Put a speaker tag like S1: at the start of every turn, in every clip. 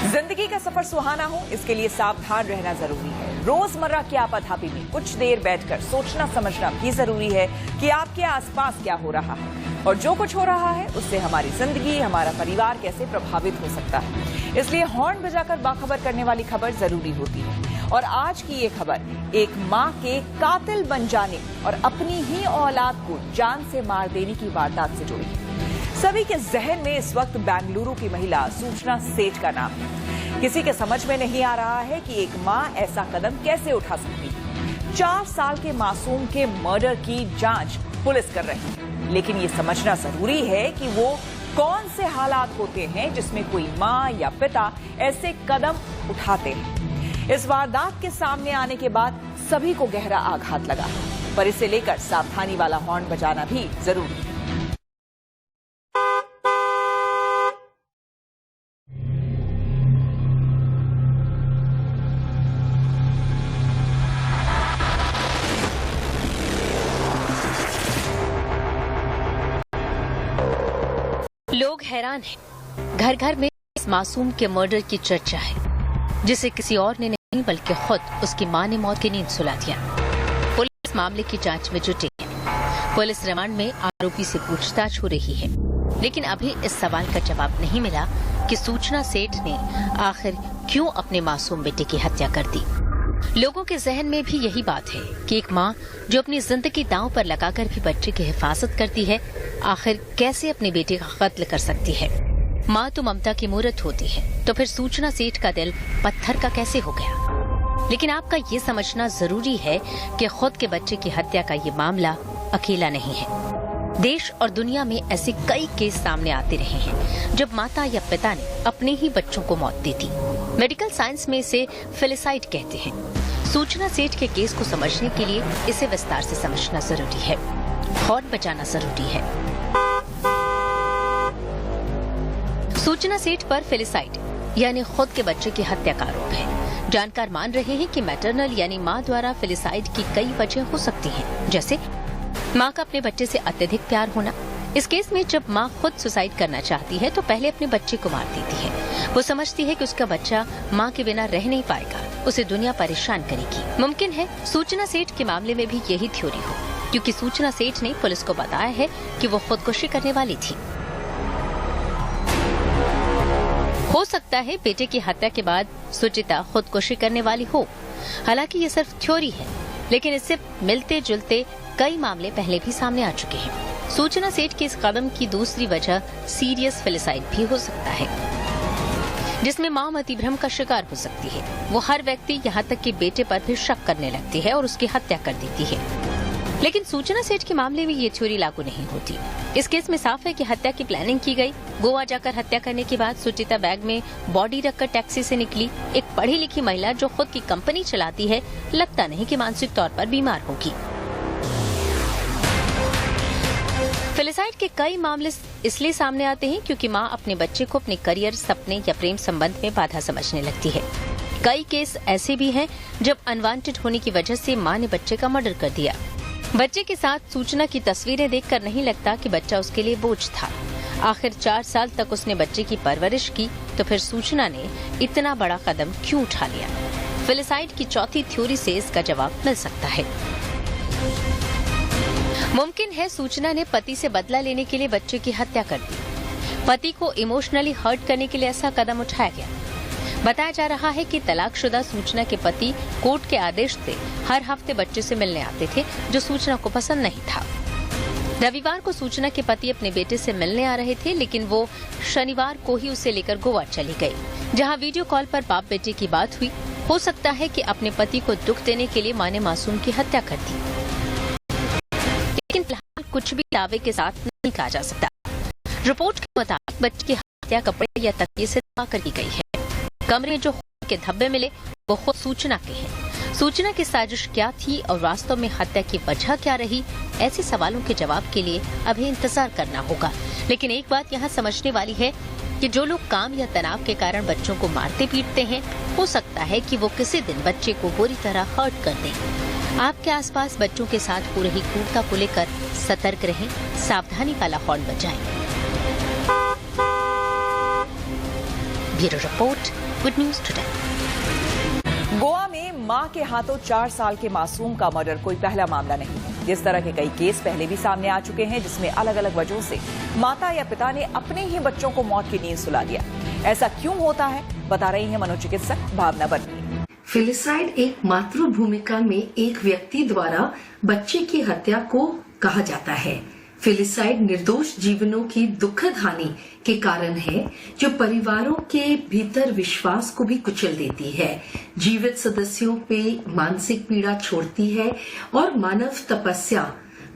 S1: जिंदगी का सफर सुहाना हो, इसके लिए सावधान रहना जरूरी है। रोजमर्रा की आपाधापी में कुछ देर बैठकर सोचना समझना भी जरूरी है कि आपके आसपास क्या हो रहा है और जो कुछ हो रहा है उससे हमारी जिंदगी, हमारा परिवार कैसे प्रभावित हो सकता है। इसलिए हॉर्न बजाकर बाखबर करने वाली खबर जरूरी होती है। और आज की ये खबर एक मां के कातिल बन जाने और अपनी ही औलाद को जान से मार देने की वारदात से जुड़ी है। सभी के जहन में इस वक्त बेंगलुरु की महिला सूचना सेठ का नाम है। किसी के समझ में नहीं आ रहा है कि एक मां ऐसा कदम कैसे उठा सकती है। 4 साल के मासूम के मर्डर की जांच पुलिस कर रही है, लेकिन ये समझना जरूरी है कि वो कौन से हालात होते हैं जिसमें कोई मां या पिता ऐसे कदम उठाते हैं। इस वारदात के सामने आने के बाद सभी को गहरा आघात लगा है, पर इसे लेकर सावधानी वाला हॉर्न बजाना भी जरूरी है।
S2: लोग हैरान हैं। घर घर में इस मासूम के मर्डर की चर्चा है, जिसे किसी और ने नहीं बल्कि खुद उसकी मां ने मौत की नींद सुला दिया। पुलिस मामले की जांच में जुटी है। पुलिस रिमांड में आरोपी से पूछताछ हो रही है, लेकिन अभी इस सवाल का जवाब नहीं मिला कि सूचना सेठ ने आखिर क्यों अपने मासूम बेटे की हत्या कर दी। लोगों के जहन में भी यही बात है कि एक मां जो अपनी जिंदगी दांव पर लगाकर भी बच्चे की हिफाजत करती है, आखिर कैसे अपने बेटे का कत्ल कर सकती है। मां तो ममता की मूरत होती है, तो फिर सूचना सेठ का दिल पत्थर का कैसे हो गया। लेकिन आपका ये समझना जरूरी है कि खुद के बच्चे की हत्या का ये मामला अकेला नहीं है। देश और दुनिया में ऐसे कई केस सामने आते रहे हैं जब माता या पिता ने अपने ही बच्चों को मौत दी थी। मेडिकल साइंस में इसे फिलिसाइड कहते हैं। सूचना सेठ के केस को समझने के लिए इसे विस्तार से समझना जरूरी है, हॉर्न बजाना जरूरी है। सूचना सेठ पर फिलिसाइड यानी खुद के बच्चे की हत्या का आरोप है। जानकार मान रहे हैं कि मैटरनल यानी मां द्वारा फिलिसाइड की कई वजह हो सकती हैं, जैसे मां का अपने बच्चे से अत्यधिक प्यार होना। इस केस में जब मां खुद सुसाइड करना चाहती है तो पहले अपने बच्चे को मार देती है। वो समझती है कि उसका बच्चा मां के बिना रह नहीं पाएगा, उसे दुनिया परेशान करेगी। मुमकिन है सूचना सेठ के मामले में भी यही थ्योरी हो, क्योंकि सूचना सेठ ने पुलिस को बताया है कि वो खुदकुशी करने वाली थी। हो सकता है बेटे की हत्या के बाद सुचिता खुदकुशी करने वाली हो। हालांकि ये सिर्फ थ्योरी है, लेकिन इससे मिलते जुलते कई मामले पहले भी सामने आ चुके हैं। सूचना सेठ के इस कदम की दूसरी वजह सीरियस फिलिसाइड भी हो सकता है, जिसमें मां मतिभ्रम का शिकार हो सकती है। वो हर व्यक्ति यहाँ तक कि बेटे पर भी शक करने लगती है और उसकी हत्या कर देती है। लेकिन सूचना सेठ के मामले में ये थ्योरी लागू नहीं होती। इस केस में साफ है कि हत्या की प्लानिंग की गई। गोवा जाकर हत्या करने के बाद सुचिता बैग में बॉडी रखकर टैक्सी से निकली। एक पढ़ी लिखी महिला जो खुद की कंपनी चलाती है, लगता नहीं कि मानसिक तौर पर बीमार होगी। फिलिसाइड के कई मामले इसलिए सामने आते हैं क्योंकि मां अपने बच्चे को अपने करियर, सपने या प्रेम संबंध में बाधा समझने लगती है। कई केस ऐसे भी हैं जब अनवांटेड होने की वजह से मां ने बच्चे का मर्डर कर दिया। बच्चे के साथ सूचना की तस्वीरें देखकर नहीं लगता कि बच्चा उसके लिए बोझ था। आखिर 4 साल तक उसने बच्चे की परवरिश की, तो फिर सूचना ने इतना बड़ा कदम क्यों उठा लिया। फिलिसाइड की चौथी थ्योरी से इसका जवाब मिल सकता है। मुमकिन है सूचना ने पति से बदला लेने के लिए बच्चे की हत्या कर दी। पति को इमोशनली हर्ट करने के लिए ऐसा कदम उठाया गया। बताया जा रहा है कि तलाकशुदा सूचना के पति कोर्ट के आदेश से हर हफ्ते बच्चे से मिलने आते थे, जो सूचना को पसंद नहीं था। रविवार को सूचना के पति अपने बेटे से मिलने आ रहे थे, लेकिन वो शनिवार को ही उसे लेकर गोवा चली गई, जहां वीडियो कॉल पर बाप बेटे की बात हुई। हो सकता है कि अपने पति को दुख देने के लिए मां ने मासूम की हत्या कर दी, लेकिन फिलहाल कुछ भी दावे के साथ नहीं कहा जा सकता। रिपोर्ट के मुताबिक बच्चे की हत्या कपड़े या तकिए से दबाकर की गई है। कमरे में जो खून के धब्बे मिले वो खुद सूचना के हैं। सूचना की साजिश क्या थी और वास्तव में हत्या की वजह क्या रही, ऐसे सवालों के जवाब के लिए अभी इंतजार करना होगा। लेकिन एक बात यहाँ समझने वाली है कि जो लोग काम या तनाव के कारण बच्चों को मारते पीटते हैं, हो सकता है कि वो किसी दिन बच्चे को बुरी तरह हर्ट कर दें। आपके आसपास बच्चों के साथ हो रही क्रूरता को लेकर सतर्क रहें, सावधानी वाला हॉर्न बजाएं। Bureau report, good news today.
S1: Goa में मां के हाथों 4 साल के मासूम का मर्डर कोई पहला मामला नहीं है। इस तरह के कई केस पहले भी सामने आ चुके हैं, जिसमें अलग अलग वजहों से माता या पिता ने अपने ही बच्चों को मौत की नींद सुला दिया। ऐसा क्यों होता है, बता रही है मनोचिकित्सक भावना बर्नी।
S3: फिलिसाइड एक मातृ भूमिका में एक व्यक्ति द्वारा बच्चे की हत्या को कहा जाता है। फिलिसाइड निर्दोष जीवनों की दुखद हानि के कारण है, जो परिवारों के भीतर विश्वास को भी कुचल देती है, जीवित सदस्यों पे मानसिक पीड़ा छोड़ती है और मानव तपस्या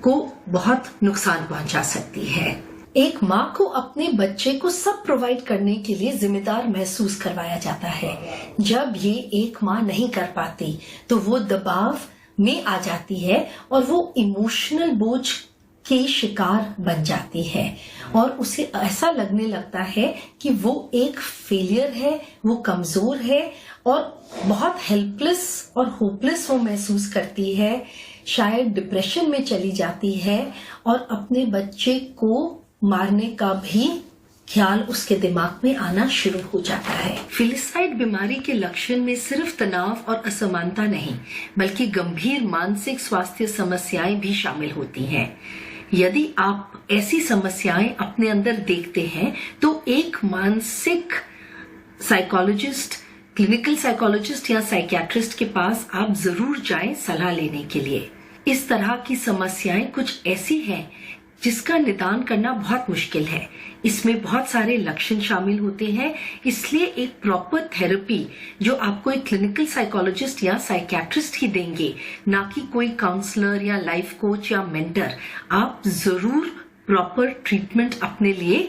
S3: को बहुत नुकसान पहुंचा सकती है। एक माँ को अपने बच्चे को सब प्रोवाइड करने के लिए जिम्मेदार महसूस करवाया जाता है। जब ये एक माँ नहीं कर पाती तो वो दबाव में आ जाती है और वो इमोशनल बोझ की शिकार बन जाती है और उसे ऐसा लगने लगता है कि वो एक फेलियर है, वो कमजोर है और बहुत हेल्पलेस और होपलेस वो महसूस करती है। शायद डिप्रेशन में चली जाती है और अपने बच्चे को मारने का भी ख्याल उसके दिमाग में आना शुरू हो जाता है। फिलिसाइड बीमारी के लक्षण में सिर्फ तनाव और असमानता नहीं, बल्कि गंभीर मानसिक स्वास्थ्य समस्याएं भी शामिल होती हैं। यदि आप ऐसी समस्याएं अपने अंदर देखते हैं तो एक मानसिक साइकोलॉजिस्ट, क्लिनिकल साइकोलॉजिस्ट या साइकियाट्रिस्ट के पास आप जरूर जाएं सलाह लेने के लिए। इस तरह की समस्याएं कुछ ऐसी हैं जिसका निदान करना बहुत मुश्किल है। इसमें बहुत सारे लक्षण शामिल होते हैं, इसलिए एक प्रॉपर थेरेपी जो आपको एक क्लिनिकल साइकोलॉजिस्ट या साइकियाट्रिस्ट ही देंगे, ना कि कोई काउंसलर या लाइफ कोच या मेंटर। आप जरूर प्रॉपर ट्रीटमेंट अपने लिए